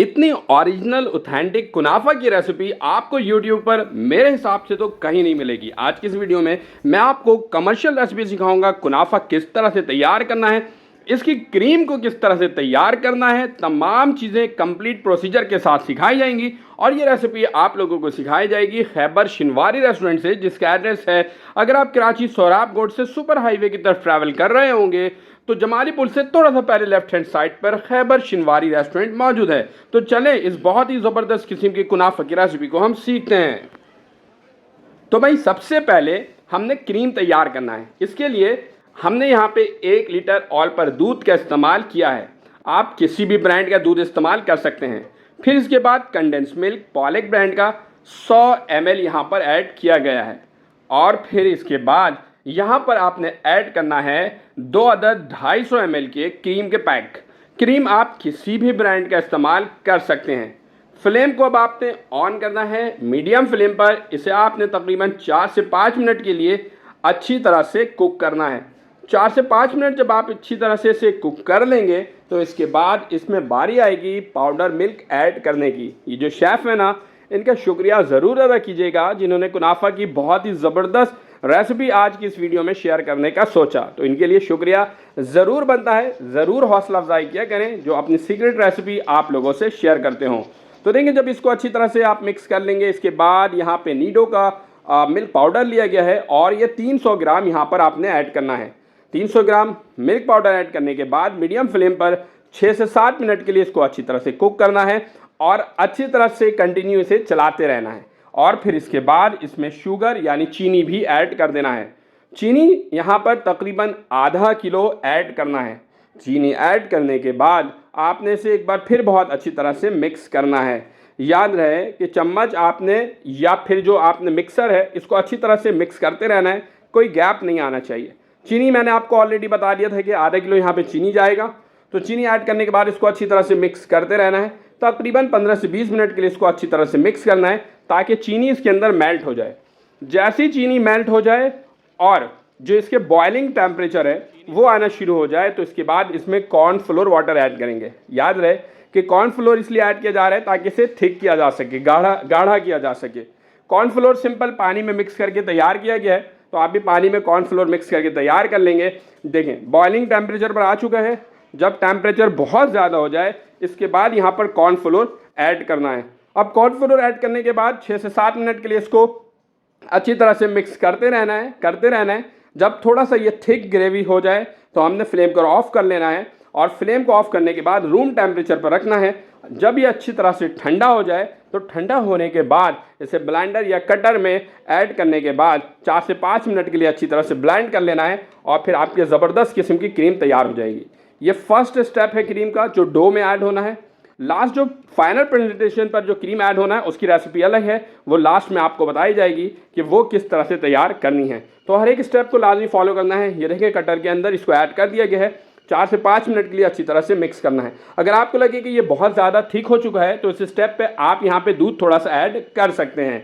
इतनी original authentic कुनाफा की recipe आपको यूट्यूब पर मेरे हिसाब से तो कहीं नहीं मिलेगी। आज की इस वीडियो में मैं आपको कमर्शियल रेसिपी सिखाऊंगा, कुनाफा किस तरह से तैयार करना है, इसकी क्रीम को किस तरह से तैयार करना है। तमाम चीज़ें कंप्लीट प्रोसीजर के साथ सिखाई जाएंगी और ये रेसिपी आप लोगों को सिखाई जाएगी खैबर शिनवारी रेस्टोरेंट से, जिसका एड्रेस है, अगर आप कराची सोहराब रोड से सुपर हाईवे की तरफ ट्रैवल कर रहे होंगे तो जमाली पुल से थोड़ा सा पहले लेफ्ट हैंड साइड पर खैबर शिनवारी रेस्टोरेंट मौजूद है। तो चलें इस बहुत ही ज़बरदस्त किस्म की कुनाफा की रेसिपी को हम सीखते हैं। तो भाई सबसे पहले हमने क्रीम तैयार करना है। इसके लिए हमने यहाँ पे 1 लीटर ऑल पर दूध का इस्तेमाल किया है। आप किसी भी ब्रांड का दूध इस्तेमाल कर सकते हैं। फिर इसके बाद कंडेंस मिल्क पॉलेक ब्रांड का 100 ml यहाँ पर ऐड किया गया है। और फिर इसके बाद यहाँ पर आपने ऐड करना है 2 अदद 250 ml के क्रीम के पैक। क्रीम आप किसी भी ब्रांड का इस्तेमाल कर सकते हैं। फ्लेम को अब आपने ऑन करना है मीडियम फ्लेम पर। इसे आपने तकरीबन 4 से 5 मिनट के लिए अच्छी तरह से कुक करना है। 4 से 5 मिनट जब आप अच्छी तरह से इसे कुक कर लेंगे तो इसके बाद इसमें बारी आएगी पाउडर मिल्क ऐड करने की। ये जो शेफ़ है ना, इनका शुक्रिया ज़रूर अदा कीजिएगा जिन्होंने कुनाफा की बहुत ही ज़बरदस्त रेसिपी आज की इस वीडियो में शेयर करने का सोचा। तो इनके लिए शुक्रिया ज़रूर बनता है। ज़रूर हौसला अफजाई किया करें जो अपनी सीक्रेट रेसिपी आप लोगों से शेयर करते हों। तो देखिए, जब इसको अच्छी तरह से आप मिक्स कर लेंगे, इसके बाद यहाँ पे नीडो का मिल्क पाउडर लिया गया है और ये 300 ग्राम यहाँ पर आपने ऐड करना है। 300 ग्राम मिल्क पाउडर ऐड करने के बाद मीडियम फ्लेम पर 6 से 7 मिनट के लिए इसको अच्छी तरह से कुक करना है और अच्छी तरह से कंटिन्यू इसे चलाते रहना है। और फिर इसके बाद इसमें शुगर यानी चीनी भी ऐड कर देना है। चीनी यहाँ पर तकरीबन आधा किलो ऐड करना है। चीनी ऐड करने के बाद आपने इसे एक बार फिर बहुत अच्छी तरह से मिक्स करना है। याद रहे कि चम्मच आपने या फिर जो आपने मिक्सर है इसको अच्छी तरह से मिक्स करते रहना है, कोई गैप नहीं आना चाहिए। चीनी मैंने आपको ऑलरेडी बता दिया था कि आधा किलो यहाँ पे चीनी जाएगा। तो चीनी ऐड करने के बाद इसको अच्छी तरह से मिक्स करते रहना है। तकरीबन 15 से 20 मिनट के लिए इसको अच्छी तरह से मिक्स करना है ताकि चीनी इसके अंदर मेल्ट हो जाए। जैसे ही चीनी मेल्ट हो जाए और जो इसके बॉइलिंग टेम्परेचर है वो आना शुरू हो जाए तो इसके बाद इसमें कॉर्नफ्लोर वाटर ऐड करेंगे। याद रहे कि कॉर्नफ्लोर इसलिए ऐड किया जा रहा है ताकि इसे थिक किया जा सके, गाढ़ा किया जा सके। कॉर्नफ्लोर सिंपल पानी में मिक्स करके तैयार किया गया है, तो आप भी पानी में कॉर्नफ्लोर मिक्स करके तैयार कर लेंगे। देखें, बॉइलिंग टेम्परेचर पर आ चुका है। जब टेम्परेचर बहुत ज़्यादा हो जाए इसके बाद यहाँ पर कॉर्नफ्लोर ऐड करना है। अब कॉर्नफ्लोर ऐड करने के बाद 6 से 7 मिनट के लिए इसको अच्छी तरह से मिक्स करते रहना है। जब थोड़ा सा ये थिक ग्रेवी हो जाए तो हमने फ्लेम को ऑफ कर लेना है और फ्लेम को ऑफ करने के बाद रूम टेम्परेचर पर रखना है। जब ये अच्छी तरह से ठंडा हो जाए तो ठंडा होने के बाद इसे ब्लेंडर या कटर में ऐड करने के बाद 4 से 5 मिनट के लिए अच्छी तरह से ब्लेंड कर लेना है और फिर आपकी ज़बरदस्त किस्म की क्रीम तैयार हो जाएगी। ये फर्स्ट स्टेप है क्रीम का, जो डो में ऐड होना है। लास्ट जो फाइनल प्रेजेंटेशन पर जो क्रीम ऐड होना है उसकी रेसिपी अलग है, वो लास्ट में आपको बताई जाएगी कि वो किस तरह से तैयार करनी है। तो हर एक स्टेप को लाजमी फॉलो करना है। ये देखिए, कटर के अंदर इसको ऐड कर दिया गया है। 4 से 5 मिनट के लिए अच्छी तरह से मिक्स करना है। अगर आपको लगे कि ये बहुत ज़्यादा थिक हो चुका है तो इस स्टेप पे आप यहाँ पे दूध थोड़ा सा ऐड कर सकते हैं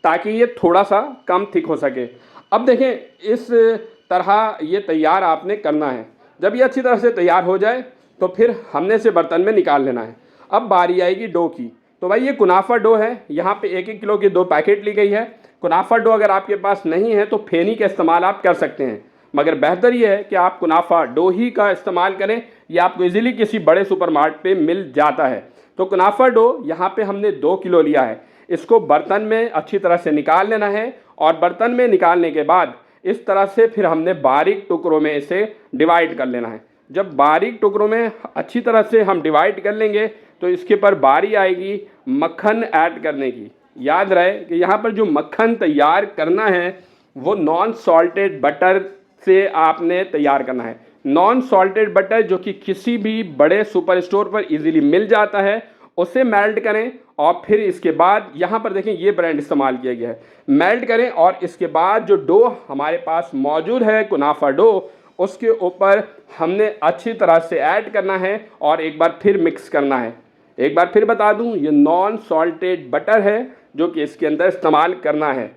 ताकि ये थोड़ा सा कम थिक हो सके। अब देखें, इस तरह ये तैयार आपने करना है। जब ये अच्छी तरह से तैयार हो जाए तो फिर हमने इसे बर्तन में निकाल लेना है। अब बारी आएगी डो की। तो भाई ये कुनाफा डो है। यहाँ पे 1-1 किलो की 2 पैकेट ली गई है। कुनाफा डो अगर आपके पास नहीं है तो फेनी का इस्तेमाल आप कर सकते हैं, मगर बेहतर ये है कि आप कुनाफा डो ही का इस्तेमाल करें। ये आपको इजीली किसी बड़े सुपरमार्केट पे मिल जाता है। तो कुनाफा डो यहाँ पे हमने 2 किलो लिया है। इसको बर्तन में अच्छी तरह से निकाल लेना है और बर्तन में निकालने के बाद इस तरह से फिर हमने बारीक टुकड़ों में इसे डिवाइड कर लेना है। जब बारीक टुकड़ों में अच्छी तरह से हम डिवाइड कर लेंगे तो इसके पर बारी आएगी मक्खन ऐड करने की। याद रहे कि यहाँ पर जो मक्खन तैयार करना है वो नॉन सॉल्टेड बटर से आपने तैयार करना है। नॉन सॉल्टेड बटर जो कि किसी भी बड़े सुपर स्टोर पर इजीली मिल जाता है, उसे मेल्ट करें और फिर इसके बाद यहाँ पर देखें ये ब्रांड इस्तेमाल किया गया है। मेल्ट करें और इसके बाद जो डो हमारे पास मौजूद है कुनाफा डो, उसके ऊपर हमने अच्छी तरह से ऐड करना है और एक बार फिर मिक्स करना है। एक बार फिर बता दूं, ये नॉन सॉल्टेड बटर है जो कि इसके अंदर इस्तेमाल करना है।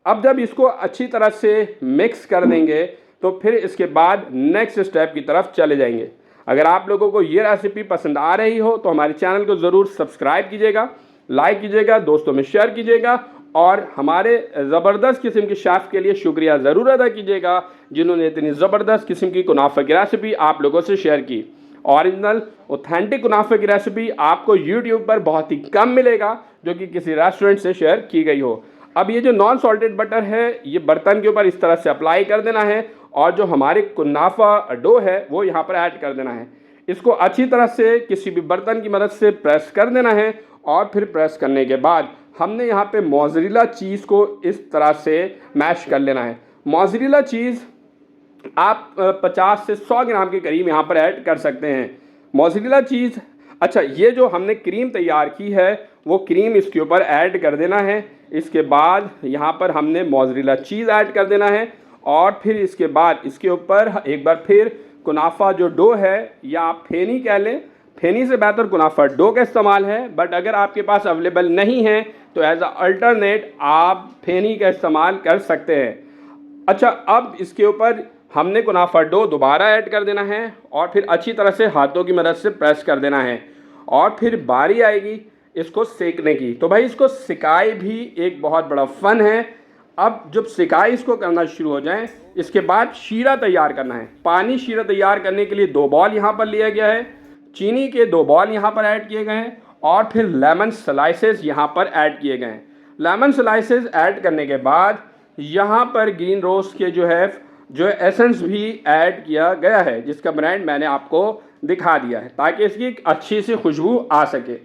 अब जब इसको अच्छी तरह से मिक्स कर देंगे तो फिर इसके बाद नेक्स्ट स्टेप की तरफ चले जाएंगे। अगर आप लोगों को ये रेसिपी पसंद आ रही हो तो हमारे चैनल को ज़रूर सब्सक्राइब कीजिएगा, लाइक कीजिएगा, दोस्तों में शेयर कीजिएगा और हमारे ज़बरदस्त किस्म के शेफ़ के लिए शुक्रिया ज़रूर अदा कीजिएगा जिन्होंने इतनी ज़बरदस्त किस्म की कुनाफा की रेसिपी आप लोगों से शेयर की। ओरिजिनल ऑथेंटिक कुनाफे की रेसिपी आपको यूट्यूब पर बहुत ही कम मिलेगा जो कि किसी रेस्टोरेंट से शेयर की गई हो। अब ये जो नॉन सॉल्टेड बटर है ये बर्तन के ऊपर इस तरह से अप्लाई कर देना है और जो हमारे कुनाफा डो है वो यहाँ पर ऐड कर देना है। इसको अच्छी तरह से किसी भी बर्तन की मदद से प्रेस कर देना है और फिर प्रेस करने के बाद हमने यहाँ पे मोज़रेला चीज़ को इस तरह से मैश कर लेना है। मोज़रेला चीज़ आप 50 से 100 ग्राम के करीब यहाँ पर ऐड कर सकते हैं। मोज़रेला चीज़, अच्छा ये जो हमने क्रीम तैयार की है वो क्रीम इसके ऊपर ऐड कर देना है। इसके बाद यहाँ पर हमने मोज़रेला चीज़ ऐड कर देना है और फिर इसके बाद इसके ऊपर एक बार फिर कुनाफा जो डो है या आप फेनी कह लें, फेनी से बेहतर कुनाफा डो का इस्तेमाल है, बट अगर आपके पास अवेलेबल नहीं है तो एज अ अल्टरनेट आप फेनी का इस्तेमाल कर सकते हैं। अच्छा, अब इसके ऊपर हमने कुनाफा डो दोबारा ऐड कर देना है और फिर अच्छी तरह से हाथों की मदद से प्रेस कर देना है और फिर बारी आएगी इसको सेकने की। तो भाई इसको सिकाई भी एक बहुत बड़ा फ़न है। अब जब सिकाई इसको करना शुरू हो जाए इसके बाद शीरा तैयार करना है। पानी शीरा तैयार करने के लिए 2 बॉल यहाँ पर लिया गया है, चीनी के 2 बॉल यहाँ पर ऐड किए गए हैं और फिर लेमन स्लाइसेस यहाँ पर ऐड किए गए हैं। लेमन स्लाइसेस ऐड करने के बाद यहाँ पर ग्रीन रोज़ के जो एसेंस भी ऐड किया गया है जिसका ब्रांड मैंने आपको दिखा दिया है ताकि इसकी एक अच्छी सी खुशबू आ सके।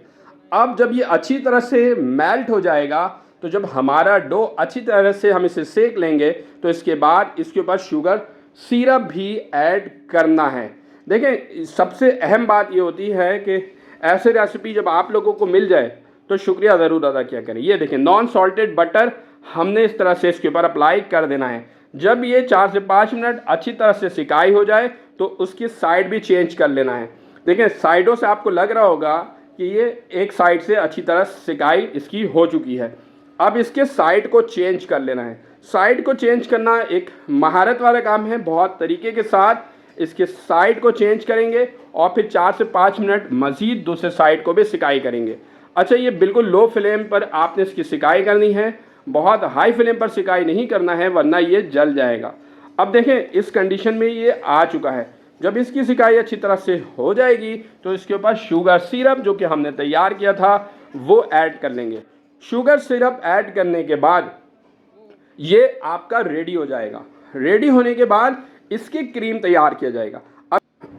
अब जब ये अच्छी तरह से मेल्ट हो जाएगा तो जब हमारा डो अच्छी तरह से हम इसे सेक लेंगे तो इसके बाद इसके ऊपर शुगर सिरप भी ऐड करना है। देखें, सबसे अहम बात ये होती है कि ऐसे रेसिपी जब आप लोगों को मिल जाए तो शुक्रिया ज़रूर अदा किया करें। ये देखें, नॉन सॉल्टेड बटर हमने इस तरह से इसके ऊपर अप्लाई कर देना है। जब ये 4 से 5 मिनट अच्छी तरह से सिकाई हो जाए तो उसकी साइड भी चेंज कर लेना है। देखें, साइडों से आपको लग रहा होगा कि ये एक साइड से अच्छी तरह सिकाई इसकी हो चुकी है। अब इसके साइड को चेंज कर लेना है। साइड को चेंज करना एक महारत वाला काम है। बहुत तरीके के साथ इसके साइड को चेंज करेंगे और फिर 4 से 5 मिनट मज़ीद दूसरे साइड को भी सिकाई करेंगे। अच्छा, ये बिल्कुल लो फ्लेम पर आपने इसकी सिकाई करनी है, बहुत हाई फ्लेम पर सिकाई नहीं करना है वरना ये जल जाएगा। अब देखें, इस कंडीशन में ये आ चुका है। जब इसकी सिकाई अच्छी तरह से हो जाएगी तो इसके ऊपर शुगर सिरप जो कि हमने तैयार किया था वो ऐड कर लेंगे। शुगर सिरप ऐड करने के बाद ये आपका रेडी हो जाएगा। रेडी होने के बाद इसकी क्रीम तैयार किया जाएगा।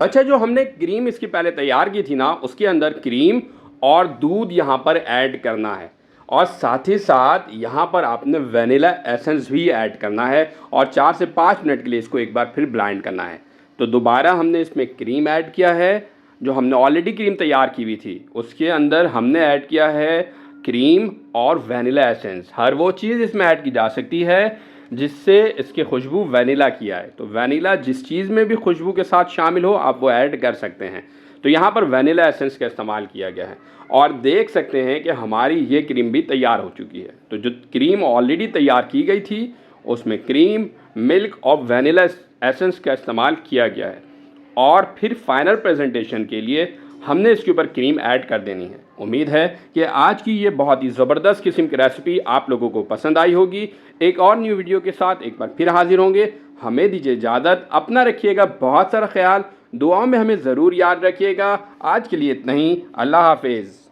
अच्छा, जो हमने क्रीम इसकी पहले तैयार की थी ना उसके अंदर क्रीम और दूध यहाँ पर ऐड करना है और साथ ही साथ यहाँ पर आपने वनीला एसेंस भी ऐड करना है और 4 से 5 मिनट के लिए इसको एक बार फिर ब्लेंड करना है। तो दोबारा हमने इसमें क्रीम ऐड किया है। जो हमने ऑलरेडी क्रीम तैयार की हुई थी उसके अंदर हमने ऐड किया है क्रीम और वनीला एसेंस। हर वो चीज़ इसमें ऐड की जा सकती है जिससे इसकी खुशबू वनीला की आए। तो वनीला जिस चीज़ में भी खुशबू के साथ शामिल हो आप वो ऐड कर सकते हैं। तो यहाँ पर वनीला एसेंस का इस्तेमाल किया गया है और देख सकते हैं कि हमारी ये क्रीम भी तैयार हो चुकी है। तो जो क्रीम ऑलरेडी तैयार की गई थी उसमें क्रीम, मिल्क और वनीला एसेंस का इस्तेमाल किया गया है और फिर फाइनल प्रेजेंटेशन के लिए हमने इसके ऊपर क्रीम ऐड कर देनी है। उम्मीद है कि आज की ये बहुत ही ज़बरदस्त किस्म की रेसिपी आप लोगों को पसंद आई होगी। एक और न्यू वीडियो के साथ एक बार फिर हाजिर होंगे। हमें दीजिए इजाज़त, अपना रखिएगा बहुत सारा ख्याल, दुआओं में हमें ज़रूर याद रखिएगा। आज के लिए इतना ही, अल्लाह हाफिज़।